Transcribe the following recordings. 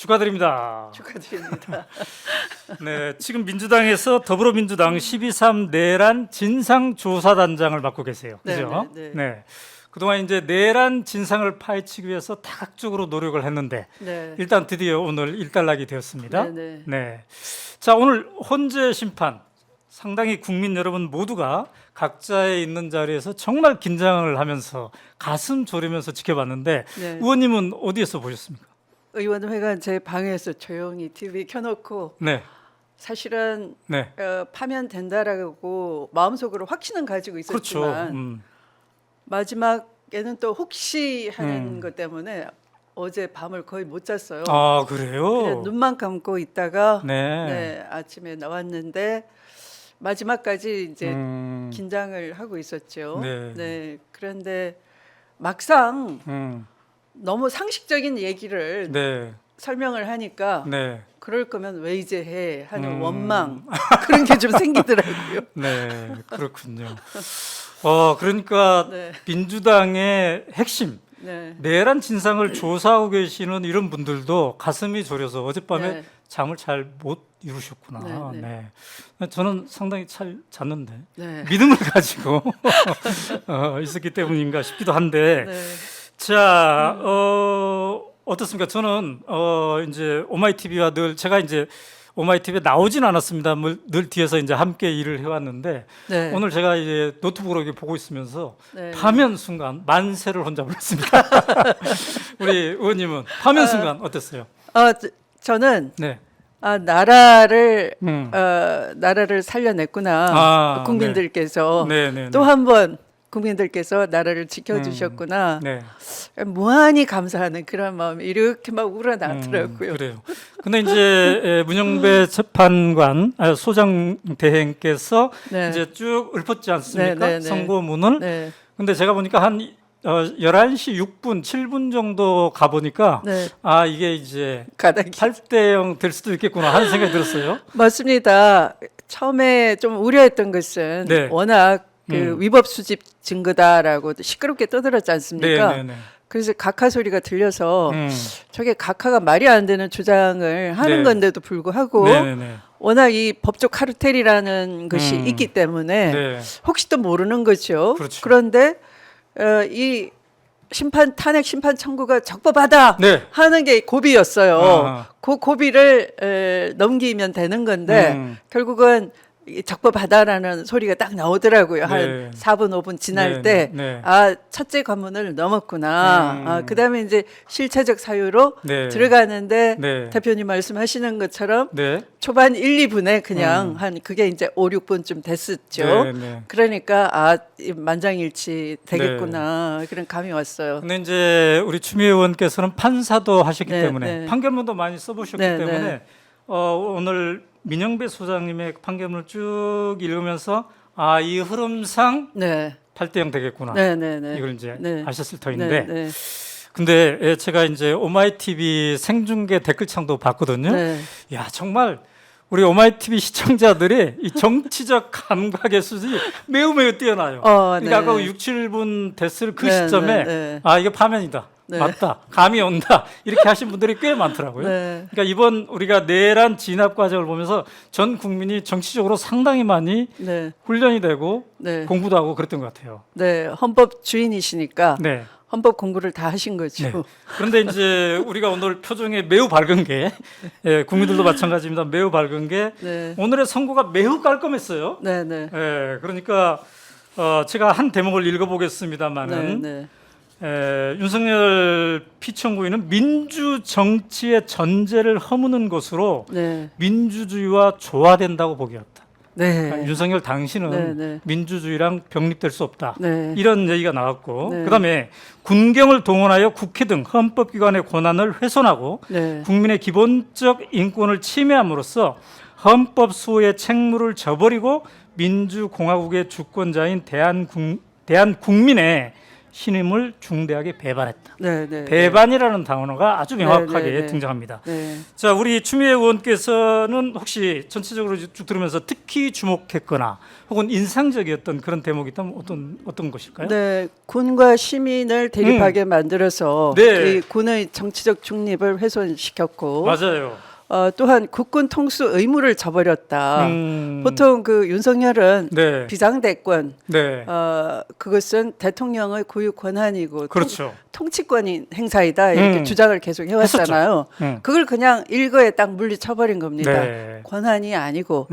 축하드립니다. 축하드립니다. 네, 지금 민주당에서 더불어민주당 12.3 내란 진상조사단장을 맡고 계세요. 그죠? 네. 그동안 이제 내란 진상을 파헤치기 위해서 다각적으로 노력을 했는데 네. 일단 드디어 오늘 일단락이 되었습니다. 네. 네. 자, 오늘 헌재 심판 상당히 국민 여러분 모두가 각자의 있는 자리에서 정말 긴장을 하면서 가슴 졸이면서 지켜봤는데 네. 의원님은 어디에서 보셨습니까? 의원회관 제 방에서 조용히 TV 켜놓고 네. 사실은 네. 파면된다라고 마음속으로 확신은 가지고 그렇죠. 있었지만 마지막에는 또 혹시 하는 것 때문에 어제 밤을 거의 못 잤어요. 아, 그래요? 그냥 눈만 감고 있다가 네. 아침에 나왔는데 마지막까지 이제 음, 긴장을 하고 있었죠. 네. 그런데 막상 음, 너무 상식적인 얘기를 네. 설명을 하니까 네. 그럴 거면 왜 이제 해 하는 음. 원망 그런 게 좀 생기더라고요. 네. 그렇군요. 그러니까 네. 민주당의 핵심 네. 내란 진상을 조사하고 계시는 이런 분들도 가슴이 졸여서 어젯밤에 네. 잠을 잘 못 이루셨구나. 네. 네. 저는 상당히 잘 잤는데 네. 믿음을 가지고 있었기 때문인가 싶기도 한데 네. 자, 어떻습니까? 저는 이제 오마이 TV와 늘 제가 이제 오마이 TV에 나오진 않았습니다. 늘 뒤에서 이제 함께 일을 해왔는데 네. 오늘 제가 이제 노트북으로 이렇게 보고 있으면서 네. 파면 순간 만세를 혼자 불렀습니다. 우리 의원님은 파면 순간 어땠어요? 저는 네. 나라를 음. 나라를 살려냈구나. 국민들께서 네. 또 한 번 국민들께서 나라를 지켜주셨구나. 네. 무한히 감사하는 그런 마음이 이렇게 막 우러나더라고요. 그래요. 근데 이제 문영배 재판관 소장 대행께서 네. 이제 쭉 읊었지 않습니까? 네. 선고문을. 네. 근데 제가 보니까 한 11시 6분, 7분 정도 가보니까 네. 이게 이제 가닥이 8대 0 될 수도 있겠구나 하는 생각이 들었어요. 맞습니다. 처음에 좀 우려했던 것은 네. 워낙 그 위법 수집 증거다라고 시끄럽게 떠들었지 않습니까? 네. 그래서 각하 소리가 들려서 음. 저게 각하가 말이 안 되는 주장을 하는 네. 건데도 불구하고 네. 워낙 이 법적 카르텔이라는 것이 있기 때문에 네. 혹시 또 모르는 거죠. 그렇죠. 그런데 이 탄핵 심판 청구가 적법하다 네. 하는 게 고비였어요. 아. 그 고비를 넘기면 되는 건데 결국은 이 적법하다라는 소리가 딱 나오더라고요. 네. 한 4분, 5분 지날 네. 때 네. 첫째 관문을 넘었구나. 그다음에 이제 실체적 사유로 네. 들어가는데 네. 대표님 말씀하시는 것처럼 네. 초반 1, 2분에 그냥 한 그게 이제 5, 6분쯤 됐었죠. 네. 그러니까 이 만장일치 되겠구나 그런 감이 왔어요. 근데 이제 우리 추미애 의원께서는 판사도 하셨기 네, 때문에 네. 판결문도 많이 써보셨기 네, 때문에 네. 오늘 민영배 소장님의 판결문을 쭉 읽으면서 이 흐름상 네. 8대 0 되겠구나. 네. 이걸 이제 네. 아셨을 터인데 네. 근데 제가 이제 오마이 TV 생중계 댓글창도 봤거든요. 네. 야, 정말 우리 오마이 TV 시청자들의 이 정치적 감각의 수준이 매우 뛰어나요. 그러니까 네. 아까 6, 7분 됐을 그 네, 시점에 네. 이게 파면이다. 네. 맞다. 감이 온다. 이렇게 하신 분들이 꽤 많더라고요. 네. 그러니까 이번 우리가 내란 진압 과정을 보면서 전 국민이 정치적으로 상당히 많이 네. 훈련이 되고 네. 공부도 하고 그랬던 것 같아요. 네. 헌법 주인이시니까 네. 헌법 공부를 다 하신 거죠. 네. 그런데 이제 우리가 오늘 표정에 매우 밝은 게 국민들도 마찬가지입니다. 매우 밝은 게 네. 오늘의 선고가 매우 깔끔했어요. 네. 그러니까 제가 한 대목을 읽어보겠습니다만은 네. 윤석열 피청구인은 민주 정치의 전제를 허무는 것으로 네. 민주주의와 조화된다고 보기였다. 네. 윤석열 당신은 네. 민주주의랑 병립될 수 없다. 네. 이런 얘기가 나왔고 네. 그다음에 군경을 동원하여 국회 등 헌법기관의 권한을 훼손하고 네. 국민의 기본적 인권을 침해함으로써 헌법 수호의 책무를 저버리고 민주공화국의 주권자인 대한국민의 신임을 중대하게 배반했다. 네, 네. 배반이라는 단어가 아주 명확하게 네, 네, 네. 등장합니다. 네. 자, 우리 추미애 의원께서는 혹시 전체적으로 쭉 들으면서 특히 주목했거나 혹은 인상적이었던 그런 대목이 있다면 어떤 것일까요? 네, 군과 시민을 대립하게 만들어서 네. 이 군의 정치적 중립을 훼손시켰고, 맞아요. 또한 국군 통수 의무를 저버렸다. 음, 보통 그 윤석열은 네, 비상대권, 네, 그것은 대통령의 고유 권한이고 그렇죠. 통치권인 행사이다 이렇게 주장을 계속 해왔잖아요. 그걸 그냥 일거에 딱 물리쳐버린 겁니다. 네. 권한이 아니고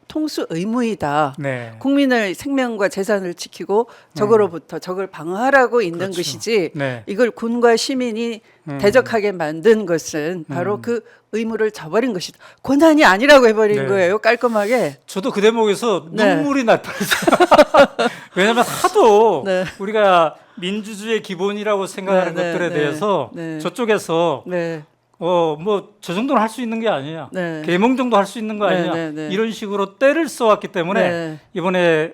통수 의무이다. 네. 국민의 생명과 재산을 지키고 적으로부터 적을 방어하라고 있는 그렇죠. 것이지 네. 이걸 군과 시민이 대적하게 만든 것은 바로 그 의무를 저버린 것이다. 권한이 아니라고 해버린 네. 거예요. 깔끔하게. 저도 그 대목에서 네. 눈물이 날 뻔했어요. 왜냐하면 하도 네. 우리가 민주주의의 기본이라고 생각하는 네, 네, 것들에 네. 대해서 네. 저쪽에서 네. 뭐 저 정도는 할 수 있는 게 아니냐, 네. 계몽 정도 할 수 있는 거 네, 아니냐, 네, 네. 이런 식으로 때를 써왔기 때문에 네. 이번에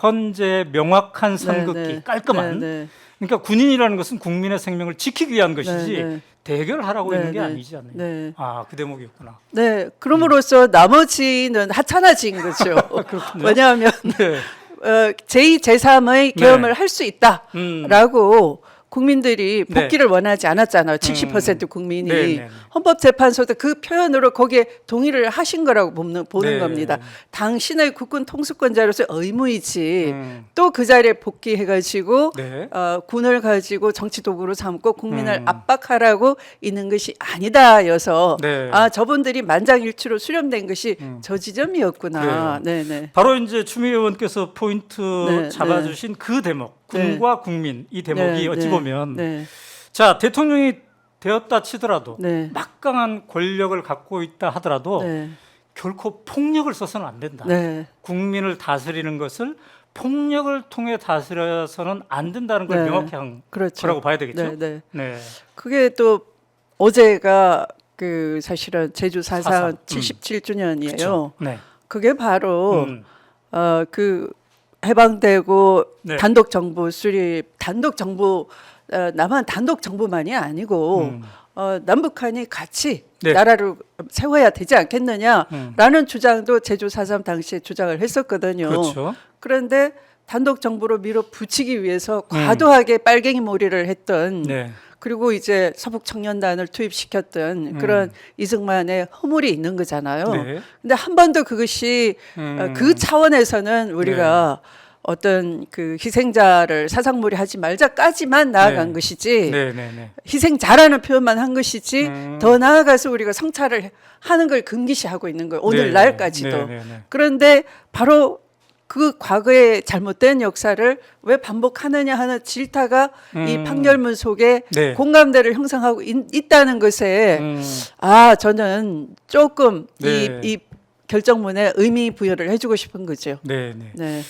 헌재 명확한 선긋기, 네, 네. 깔끔한. 네, 네. 그러니까 군인이라는 것은 국민의 생명을 지키기 위한 것이지 네, 네. 대결하라고 네, 있는 게 네. 아니지 않나요? 네. 아, 그 대목이었구나. 네. 그럼으로써 나머지는 하찮아진 거죠. 그렇군요. 왜냐하면 네. 제2, 제3의 계엄을 할 수 있다라고 국민들이 네. 복귀를 원하지 않았잖아요. 70% 국민이. 네, 네, 네. 헌법재판소도 그 표현으로 거기에 동의를 하신 거라고 보는 네. 겁니다. 당신의 국군 통수권자로서 의무이지 음. 또 그 자리에 복귀해가지고 네. 군을 가지고 정치 도구로 삼고 국민을 압박하라고 있는 것이 아니다여서 네. 저분들이 만장일치로 수렴된 것이 저 지점이었구나. 그래요. 네네. 바로 이제 추미애 의원께서 포인트 네, 잡아주신 그 대목, 군과 국민 이 대목이 네, 어찌 네, 보면 네, 자, 대통령이 되었다 치더라도 네. 막강한 권력을 갖고 있다 하더라도 네. 결코 폭력을 써서는 안 된다. 네. 국민을 다스리는 것을 폭력을 통해 다스려서는 안 된다는 걸 네. 명확히 한 그렇죠. 거라고 봐야 되겠죠. 네, 네. 네. 그게 또 어제가 그 사실은 제주 4.3 4.3. 77주년이에요. 그쵸. 네. 그게 바로 음. 그 해방되고 네. 단독 정부 수립, 단독 정부 남한 단독 정부만이 아니고 남북한이 같이 네. 나라를 세워야 되지 않겠느냐라는 주장도 제주 4.3 당시에 주장을 했었거든요. 그렇죠. 그런데 단독 정부로 밀어붙이기 위해서 과도하게 빨갱이 몰이를 했던 네. 그리고 이제 서북 청년단을 투입시켰던 그런 이승만의 허물이 있는 거잖아요. 네. 근데 한 번도 그것이 그 차원에서는 우리가 어떤 그 희생자를 사상몰이하지 말자까지만 나아간 네. 것이지 네, 네, 네. 희생자라는 표현만 한 것이지 더 나아가서 우리가 성찰을 하는 걸 금기시하고 있는 거예요. 오늘날까지도. 네, 네, 네. 그런데 바로 그 과거의 잘못된 역사를 왜 반복하느냐 하는 질타가 이 판결문 속에 네. 공감대를 형성하고 있다는 것에 저는 조금 네. 이 결정문에 의미 부여를 해주고 싶은 거죠. 네, 네. 네.